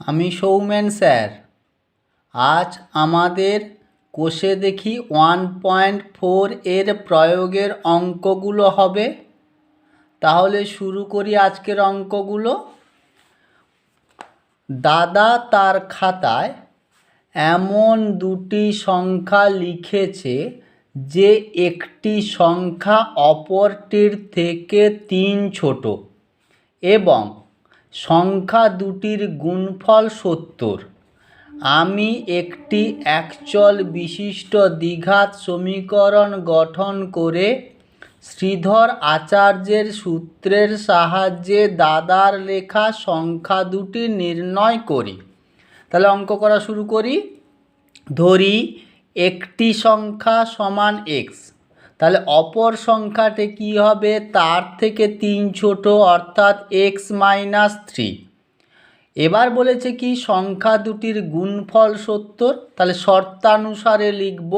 আমি সৌমেন স্যার। আজ আমাদের কোষে দেখি 1.4 এর প্রয়োগের অঙ্কগুলো হবে। তাহলে শুরু করি আজকের অঙ্কগুলো। দাদা তার খাতায় এমন দুটি সংখ্যা লিখেছে যে একটি সংখ্যা অপরটির থেকে 3 ছোট এবং সংখ্যা দুটির গুণফল 70। আমি একটি একচল বিশিষ্ট দ্বিঘাত সমীকরণ গঠন করে শ্রীধর আচার্যের সূত্রের সাহায্যে দাদার লেখা সংখ্যা দুটি নির্ণয় করি। তাহলে অঙ্ক করা শুরু করি। ধরি একটি সংখ্যা সমান x, তাহলে অপর সংখ্যাটি কি হবে? তার থেকে 3 ছোট, অর্থাৎ x-3। এবার বলেছে কি সংখ্যা দুটির গুণফল 70। তাহলে শর্তানুসারে লিখব,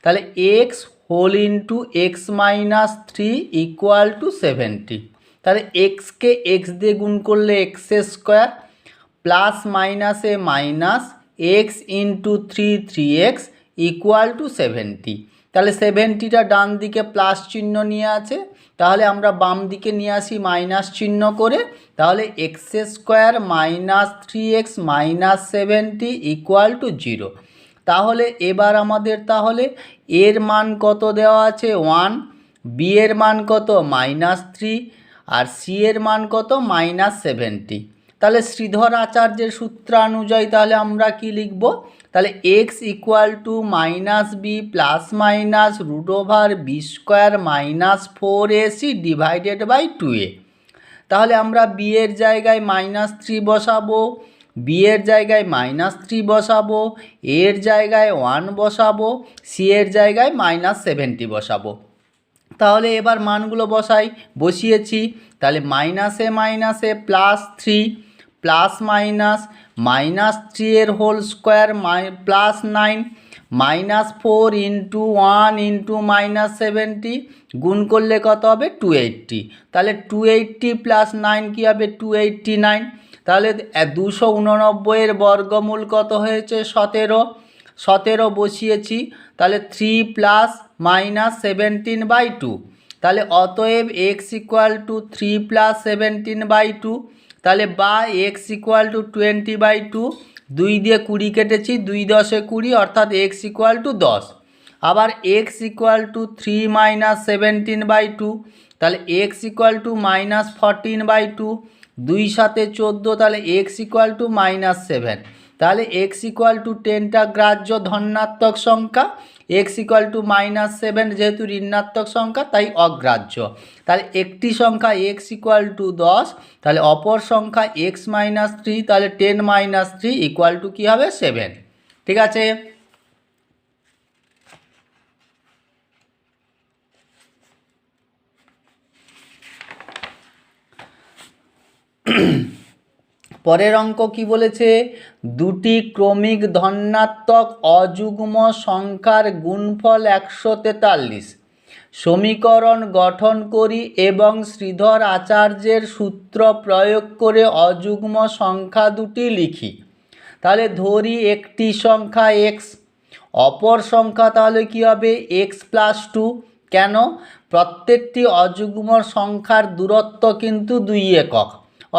তাহলে x whole into x-3 equal to 70। তাহলে এক্সকে এক্স দিয়ে গুণ করলে এক্স স্কোয়ার প্লাস মাইনাসে minus x into 3x equal to 70। তাহলে 70টা ডান দিকে প্লাস চিহ্ন নিয়ে আছে, তাহলে আমরা বাম দিকে নিয়ে আসি মাইনাস চিহ্ন করে। তাহলে x square minus 3x minus 70 equal to 0। তাহলে এবার আমাদের তাহলে এর মান কত দেওয়া আছে? 1, বি এর মান কত? -3, আর সি এর মান কত? -70। তাহলে শ্রীধর আচার্যের সূত্রানুযায়ী তাহলে আমরা কি লিখব? তাহলে x equal to -b plus minus √b² -4ac divided by 2a। তাহলে আমরা বি এর জায়গায় -3 বসাবো, বি এর জায়গায় -3 বসাবো, এর জায়গায় 1 বসাবো, সি এর জায়গায় -70 বসাবো। তাহলে এবার মানগুলো বসিয়েছি। তাহলে মাইনাসে মাইনাসে +3 প্লাস মাইনাস -3 এর whole square plus 9 -4 into 1 into -70 গুণ করলে কত হবে? 280। তাহলে 280 প্লাস 9 কী হবে? 289। তাহলে 289 এর বর্গমূল কত হয়েছে? 17 বসিয়েছি। তাহলে 3 প্লাস -17/2। তাহলে অতএব এক্স ইকুয়াল টু 3 প্লাস 17/2। তাহলে বা এক্স ইকুয়াল টু 20/2। 2 দিয়ে 20 কেটেছি, 2 10 20, অর্থাৎ এক্স ইকুয়াল টু 10। আবার এক্স ইকুয়াল টু 3 মাইনাস 17/2। তাহলে এক্স ইকুয়াল টু -14/2। 2 সাথে 14, তাহলে এক্স ইকুয়াল টু -7। তাহলে এক্স ইকুয়াল টু 10টা গ্রাহ্য ধনাত্মক সংখ্যা, এক্স ইকুয়াল টু -7 যেহেতু ঋণাত্মক সংখ্যা তাই অগ্রাহ্য। তাহলে একটি সংখ্যা এক্স ইকুয়াল টু 10, তাহলে অপর সংখ্যা x-3, তাহলে 10 - 3 ইকুয়াল টু কী হবে? 7। ঠিক আছে। পরের অঙ্ক কি বলেছে? দুটি ক্রমিক ধনাত্মক অযুগ্ম সংখ্যার গুণফল 143। সমীকরণ গঠন করি এবং শ্রীধর আচার্যের সূত্র প্রয়োগ করে অযুগ্ম সংখ্যা দুটি লিখি। তাহলে ধরি একটি সংখ্যা x, অপর সংখ্যা তাহলে কি হবে? x+2। কেন? প্রত্যেকটি অযুগ্ম সংখ্যার দূরত্ব কিন্তু 2 একক,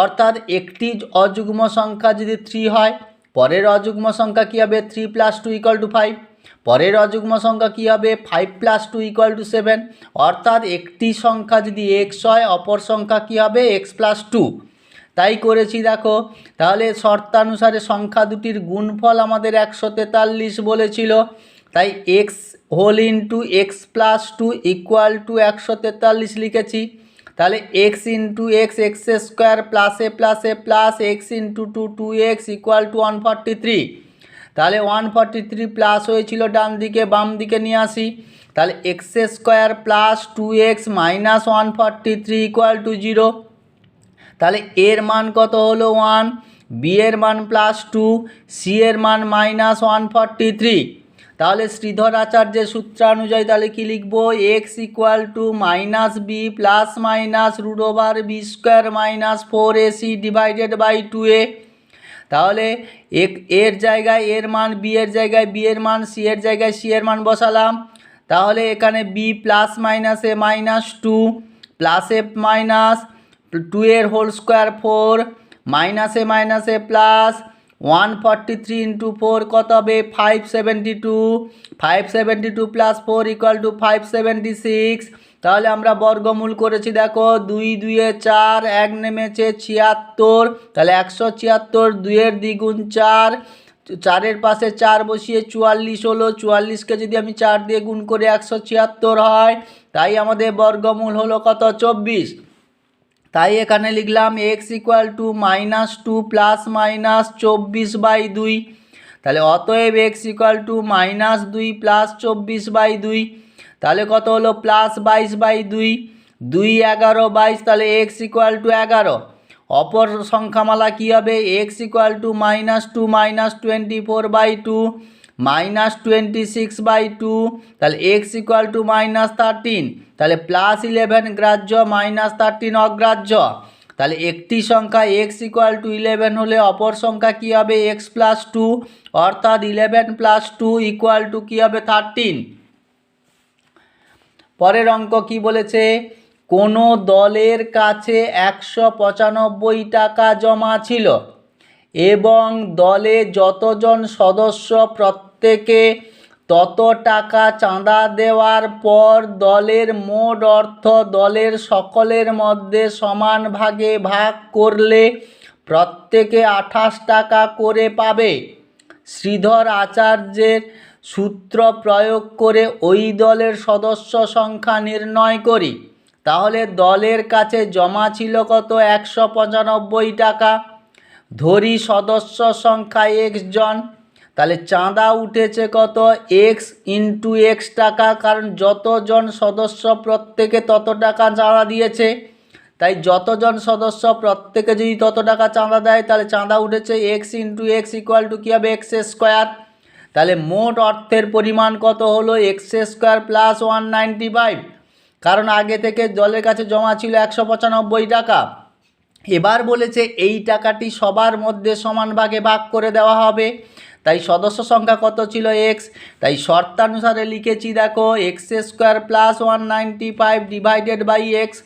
অর্থাৎ একটি অযুগ্ম সংখ্যা যদি 3 হয়, পরের অযুগ্ম সংখ্যা কী হবে? 3 + 2 = 5। পরের অযুগ্ম সংখ্যা কী হবে? 5 + 2 = 7। অর্থাৎ একটি সংখ্যা যদি x হয়, অপর সংখ্যা কী হবে? x+2। তাই করেছি দেখো। তাহলে শর্তানুসারে সংখ্যা দুটির গুণফল আমাদের 143 বলেছিল, তাই x whole into x+2 equal to 143 লিখেছি। তাহলে x into x, x square প্লাসে প্লাসে plus x into 2x equal to 143। তাহলে 143 প্লাস হয়েছিল ডান দিকে, বাম দিকে নিয়ে আসি। তাহলে x square plus 2x minus 143 equal to 0। তাহলে এর মান কত হলো? 1, বি এর মান +2, সি এর মান -143। তাহলে শ্রীধর আচার্যের সূত্রানুযায়ী তাহলে কি লিখব? x equal to -b plus minus √b² -4ac divided by 2a। তাহলে এর জায়গায় এর মান, বি এর জায়গায় বি এর মান, সি এর জায়গায় সি এর মান বসালাম। তাহলে এখানে বি প্লাস মাইনাস এ মাইনাস টু, প্লাস এ মাইনাস টু এর হোল স্কোয়ার ফোর, মাইনাস এ প্লাস 143 ইন্টু ফোর কত হবে 572, 572 প্লাস ফোর ইকুয়াল টু 576। তাহলে আমরা বর্গমূল করেছি, দেখো 2 2 4, 1 নেমেছে 76, তাহলে 176, 2 দ্বিগুণ 4, 4 পাশে 4 বসিয়ে 44 হলো, 44কে যদি আমি 4 দিয়ে গুণ করে 176 হয়, তাই আমাদের বর্গমূল হলো কত 24। তাই এখানে লিখলাম x equal two -2 plus minus 24/2। তাহলে অতএব এক্স ইকুয়াল টু -2 প্লাস 24/2, তাহলে কত হলো প্লাস 22/2, 2 11 22, তাহলে এক্স ইকুয়াল টু 11। অপর সংখ্যামালা কী হবে, এক্স ইকুয়াল টু -2 -24/2 -26/2, তাহলে এক্স ইকুয়াল টু -13, তাহলে +11 গ্রাহ্য -13 অগ্রাহ্য। তাহলে একটি সংখ্যা এক্স ইকুয়াল টু 11 হলে অপর সংখ্যা কী হবে এক্স প্লাস 2, অর্থাৎ 11 + 2 ইকুয়াল টু কী হবে 13। পরের অঙ্ক কি বলেছে, কোনো দলের কাছে 195 টাকা জমা ছিল এবং দলে যতজন সদস্য প্রত্যেকে তত টাকা চাঁদা দেওয়ার পর দলের মোট অর্থ দলের সকলের মধ্যে সমান ভাগে ভাগ করলে প্রত্যেকে 28 টাকা করে পাবে। শ্রীধর আচার্যের সূত্র প্রয়োগ করে ওই দলের সদস্য সংখ্যা নির্ণয় করি। তাহলে দলের কাছে জমা ছিল কত 195 টাকা, ধরি সদস্য সংখ্যা x জন, তাহলে চাঁদা উঠেছে কত x ইন্টু x টাকা, কারণ যতজন সদস্য প্রত্যেকে তত টাকা চাঁদা দিয়েছে, তাই যতজন সদস্য প্রত্যেকে যদি তত টাকা চাঁদা দেয় তাহলে চাঁদা উঠেছে x into x equal to কী হবে এক্স স্কোয়ার। তাহলে মোট অর্থের পরিমাণ কত হলো এক্স স্কোয়ার প্লাস 195, কারণ আগে থেকে দলের কাছে জমা ছিল 195 টাকা। এবার বলেছে এই টাকাটি সবার মধ্যে সমান ভাগে ভাগ করে দেওয়া হবে, তাই সদস্য সংখ্যা কত ছিল এক্স, তাই শর্তানুসারে লিখেছি দেখো x square plus 195 divided by x.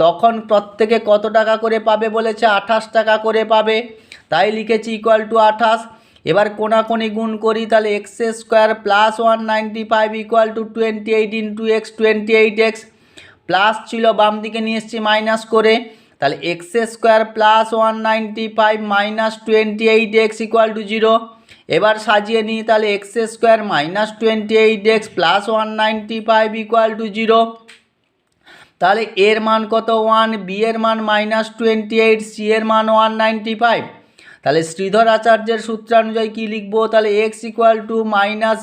তখন প্রত্যেকে কত টাকা করে পাবে বলেছে 28 টাকা করে পাবে, তাই লিখেছি ইকুয়াল টু 28। এবার কোনাকুনি গুণ করি, তাহলে x square plus 195 equal to 28 into x, 28x, plus ছিল বাম দিকে নিয়ে এসেছি মাইনাস করে, তাহলে x square plus 195 minus 28x equal to 0। এবার সাজিয়ে নিই, তাহলে x square minus 28x plus 195 equal to 0। তাহলে এর মান কত 1, বি এর মান -28, সি এর মান 195। তাহলে শ্রীধর আচার্যের সূত্রানুযায়ী কী লিখবো, তাহলে x equal to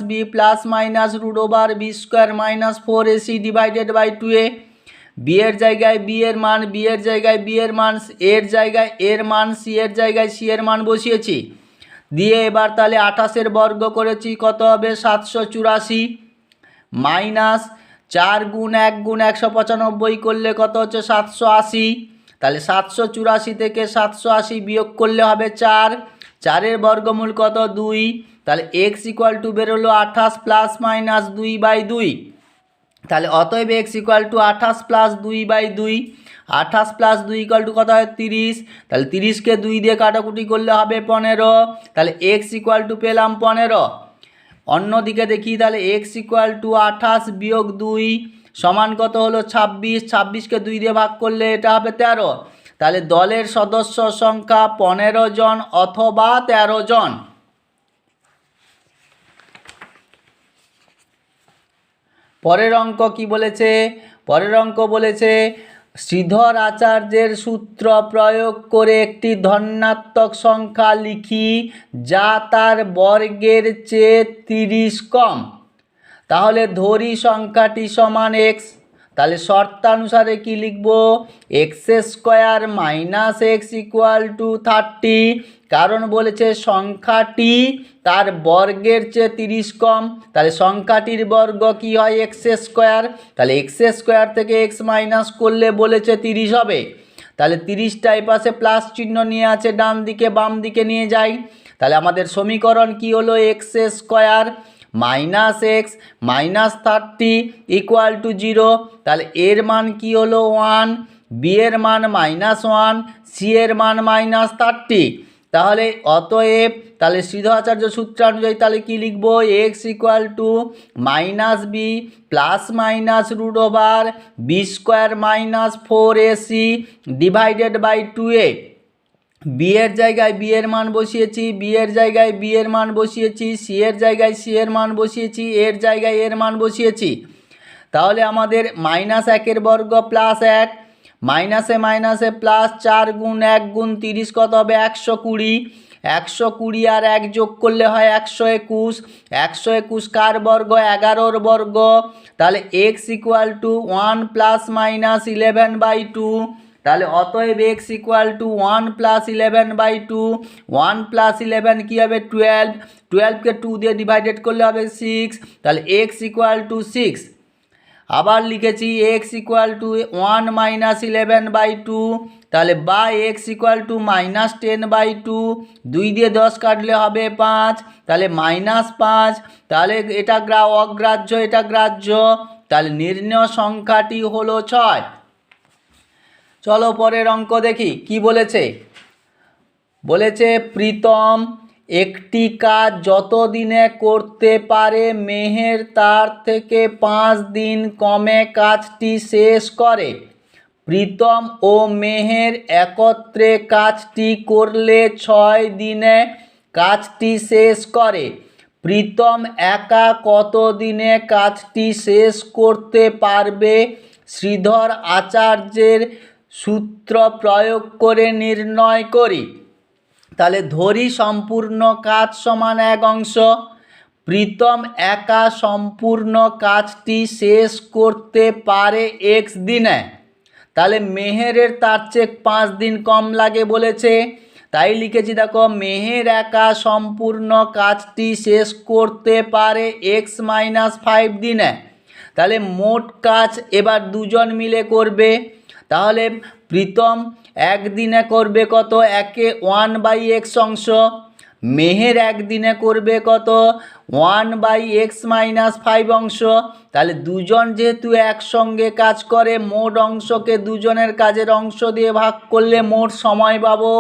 -b plus minus √b² -4ac divided by 2a। B এর জায়গায় বি এর মান, বি এর জায়গায় বি এর মান, এর জায়গায় এর মান, সি এর জায়গায় সি এর মান বসিয়েছি, দিয়ে এবার তাহলে 28-এর বর্গ করেছি কত হবে 784, মাইনাস 4 গুণ 1 গুণ 195 করলে কত হচ্ছে 780। তাহলে 784 থেকে 780 বিয়োগ করলে হবে 4, 4-এর বর্গমূল কত 2, তাহলে এক্স ইকুয়াল টু বেরোলো 28 প্লাস মাইনাস 2/2। তাহলে অতএব x equal two 28 plus 2/2, 28 plus 2 equal to কত হয় 30, তাহলে 30কে 2 দিয়ে কাটাকুটি করলে হবে 15, তাহলে এক্স ইকুয়াল টু পেলাম 15। অন্যদিকে দেখি, তাহলে এক্স ইকুয়াল টু 28 বিয়োগ 2 সমান কত হলো 26, 26কে 2 দিয়ে ভাগ করলে এটা হবে 13। তাহলে দলের সদস্য সংখ্যা 15 জন অথবা 13 জন। পরের অঙ্ক কি বলেছে, পরের অঙ্ক বলেছে শ্রীধর আচার্যের সূত্র প্রয়োগ করে একটি ধনাত্মক সংখ্যা লিখি যা তার বর্গের চেয়ে 30 কম। তাহলে ধরি সংখ্যাটি সমান এক্স, তাহলে শর্তানুসারে কি লিখব x square minus x equal two 30, কারণ বলেছে সংখ্যাটি তার বর্গের চেয়ে 30 কম, তাহলে সংখ্যাটির বর্গ কি হয় এক্স স্কোয়ার, তাহলে এক্স স্কোয়ার থেকে এক্স মাইনাস করলে বলেছে 30 হবে, তাহলে 30টা এই পাশে প্লাস চিহ্ন নিয়ে আছে, ডান দিকে বাম দিকে নিয়ে যাই। তাহলে আমাদের সমীকরণ কি হলো, x square minus x minus 30 equal to 0। তাহলে এর মান কি হলো 1, বি এর মান -1, সি এর মান -30। তাহলে অতএব তাহলে শ্রীধরাচার্য সূত্রানুযায়ী তাহলে কি লিখবো, x equal to minus b plus minus root over b square minus 4ac divided by 2a। B এর জায়গায় বি এর মান বসিয়েছি, বি এর জায়গায় বি এর মান বসিয়েছি, সি এর জায়গায় সি এর মান বসিয়েছি, এর জায়গায় এর মান বসিয়েছি। তাহলে আমাদের -1 বর্গ প্লাস 1 মাইনাসে মাইনাসে প্লাস 4 গুণ 1 গুণ 30 কত হবে 120। 120 আর 1 যোগ করলে হয় 121। 121 কার বর্গ, 11 বর্গ। তাহলে x equal two 1 plus minus 11/2। তাহলে অতএব x equal two 1 plus 11/2। 1 plus 11 কী হবে 12। 12কে 2 দিয়ে ডিভাইডেড করলে হবে 6। তাহলে এক্স ইকুয়াল টু 6। আবার লিখেছি এক্স ইকুয়াল টু 1 মাইনাস 11/2। তাহলে বা এক্স ইকুয়াল টু -10/2। 2 দিয়ে 10 কাটলে হবে 5। তাহলে -5। তাহলে এটা অগ্রাহ্য, এটা গ্রাহ্য। তাহলে নির্ণয় সংখ্যাটি হলো 6। চলো পরের অঙ্ক দেখি কি বলেছে। বলেছে প্রীতম একটি কাজ যত দিনে করতে পারে মেহের তার থেকে 5 দিন কমে কাজটি শেষ করে। প্রীতম ও মেহের একত্রে কাজটি করলে 6 দিনে কাজটি শেষ করে। প্রীতম একা কত দিনে কাজটি শেষ করতে পারবে শ্রীধর আচার্যের সূত্র প্রয়োগ করে নির্ণয় করি। তাহলে ধরি সম্পূর্ণ কাজ সমান 1 অংশ। প্রীতম একা সম্পূর্ণ কাজটি শেষ করতে পারে x দিনে। তাহলে মেহেরের তার চেয়ে 5 দিন কম লাগে বলেছে, তাই লিখেছি দেখো মেহের একা সম্পূর্ণ কাজটি শেষ করতে পারে x-5 দিনে। তাহলে মোট কাজ এবার দুজন মিলে করবে। তাহলে প্রীতম একদিনে করবে কত, 1/x অংশ। মেহের একদিনে করবে কত, 1/x-5 অংশ। তাহলে দুজন যেহেতু একসঙ্গে কাজ করে, মোট অংশকে দুজনের কাজের অংশ দিয়ে ভাগ করলে মোট সময় পাবো।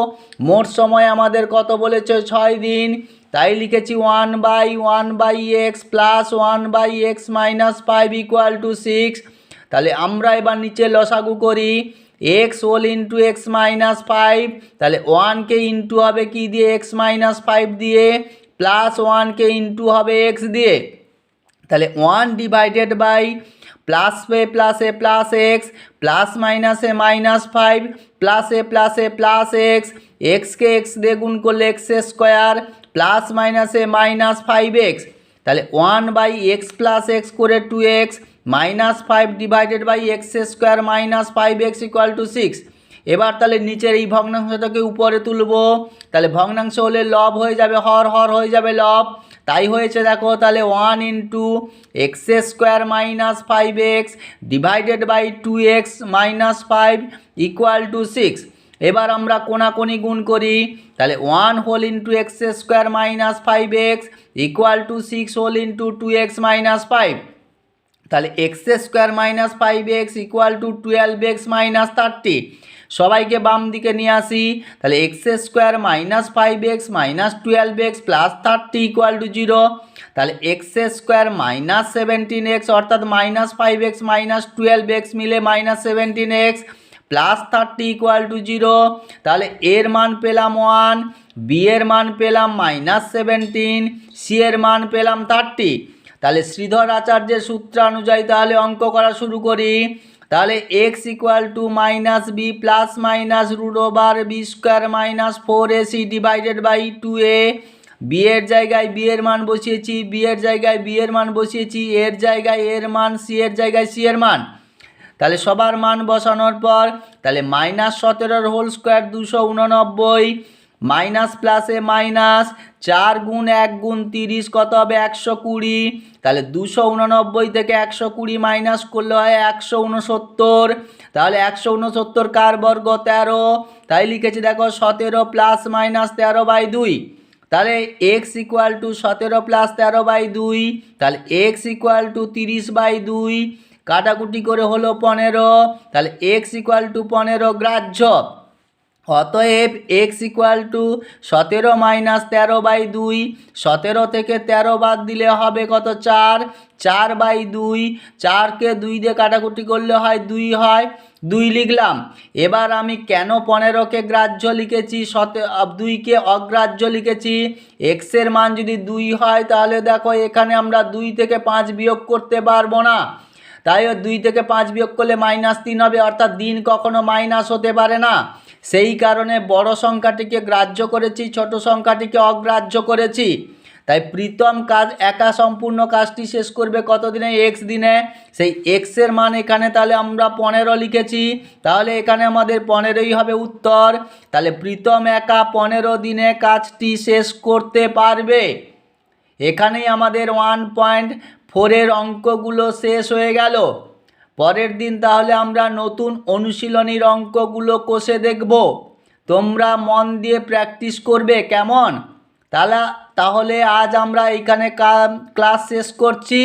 মোট সময় আমাদের কত বলেছে, 6 দিন। তাই লিখেছি 1/1/x plus 1/x-5 equal to 6। তাহলে আমরা এবার নিচে লসাগু করি, x হোল ইন্টু x-5। তাহলে 1কে ইন্টু হবে কি দিয়ে, x-5 দিয়ে, প্লাস 1কে ইন্টু হবে x দিয়ে। তাহলে 1 divided by plus a plus a plus x plus মাইনাসে -5 প্লাস এ প্লাস এক্স, এক্সকে এক্স দিয়ে গুণ করলে এক্স স্কোয়ার প্লাস মাইনাসে -5x। তাহলে 1/x প্লাস এক্স করে 2x -5 divided by x square -5x equal to 6। এবার তাহলে নিচের এই ভগ্নাংশটাকে উপরে তুলব। তাহলে ভগ্নাংশ হলে লব হয়ে যাবে, হর হয়ে যাবে লব। তাই হয়েছে দেখো, তাহলে 1 into x square -5x divided by 2x -5 equal to 6। এবার আমরা কোনাকুনি গুণ করি। তাহলে 1 whole into x square -5x equal to 6 whole into 2x -5। তাহলে x square -5x equal two 12x -30। সবাইকে বাম দিকে নিয়ে আসি। তাহলে x square -5x -12x plus 30 equal to 0। তাহলে এক্স স্কোয়ার -17x অর্থাৎ -5x -12x মিলে -17x প্লাস 30 ইকুয়াল টু 0। তাহলে এর মান পেলাম 1, বি এর মান পেলাম -17, সি এর মান পেলাম 30। তাহলে শ্রীধর আচার্যের সূত্রানুযায়ী তাহলে অঙ্ক করা শুরু করি। তাহলে x equal to -b plus minus root over b square -4ac divided by 2a। B এর জায়গায় বি এর মান বসিয়েছি, বি এর জায়গায় বি এর মান বসিয়েছি, এর জায়গায় এর মান, সি এর জায়গায় সি এর মান। তাহলে সবার মান বসানোর পর তাহলে -17 হোল স্কোয়ার 289 মাইনাস প্লাসে মাইনাস, 4 গুণ 1 গুণ 30 কত হবে 120। তাহলে 289 থেকে 120 মাইনাস করলে হয় 169। তাহলে 169 কার বর্গ 13, তাই লিখেছি দেখো 17 প্লাস মাইনাস 13/2। তাহলে এক্স ইকুয়াল টু 17 প্লাস 13/2, তাহলে এক্স ইকুয়াল টু 30/2, কাটাকুটি করে হলো 15, তাহলে এক্স ইকুয়াল টু 15 গ্রাহ্য। অতএব এক্স ইকুয়াল টু 17 মাইনাস 13/2, 17 থেকে 13 বাদ দিলে হবে কত 4, 4/2, 4কে 2 দিয়ে কাটাকুটি করলে হয় 2 হয়, 2 লিখলাম। এবার আমি কেন 15কে গ্রাহ্য লিখেছি 2কে অগ্রাহ্য লিখেছি? এক্সের মান যদি 2 হয় তাহলে দেখো এখানে আমরা 2 থেকে 5 বিয়োগ করতে পারবো না, তাই 2 থেকে 5 বিয়োগ করলে -3 হবে, অর্থাৎ দিন কখনো মাইনাস হতে পারে না। সেই কারণে বড় সংখ্যাটিকে গ্রাহ্য করেছি, ছোট সংখ্যাটিকে অগ্রাহ্য করেছি। তাই প্রীতম কাজ একা সম্পূর্ণ কাজটি শেষ করবে কত দিনে? এক্স দিনে। সেই এক্সের মান এখানে তাহলে আমরা 15 লিখেছি, তাহলে এখানে আমাদের 15ই হবে উত্তর। তাহলে প্রীতম একা 15 দিনে কাজটি শেষ করতে পারবে। এখানেই আমাদের 1.4 অঙ্কগুলো শেষ হয়ে গেল। পরের দিন তাহলে আমরা নতুন অনুশীলনীর অঙ্কগুলো কষে দেখব। তোমরা মন দিয়ে প্র্যাকটিস করবে, কেমন? তাহলে আজ আমরা এখানে ক্লাস শেষ করছি।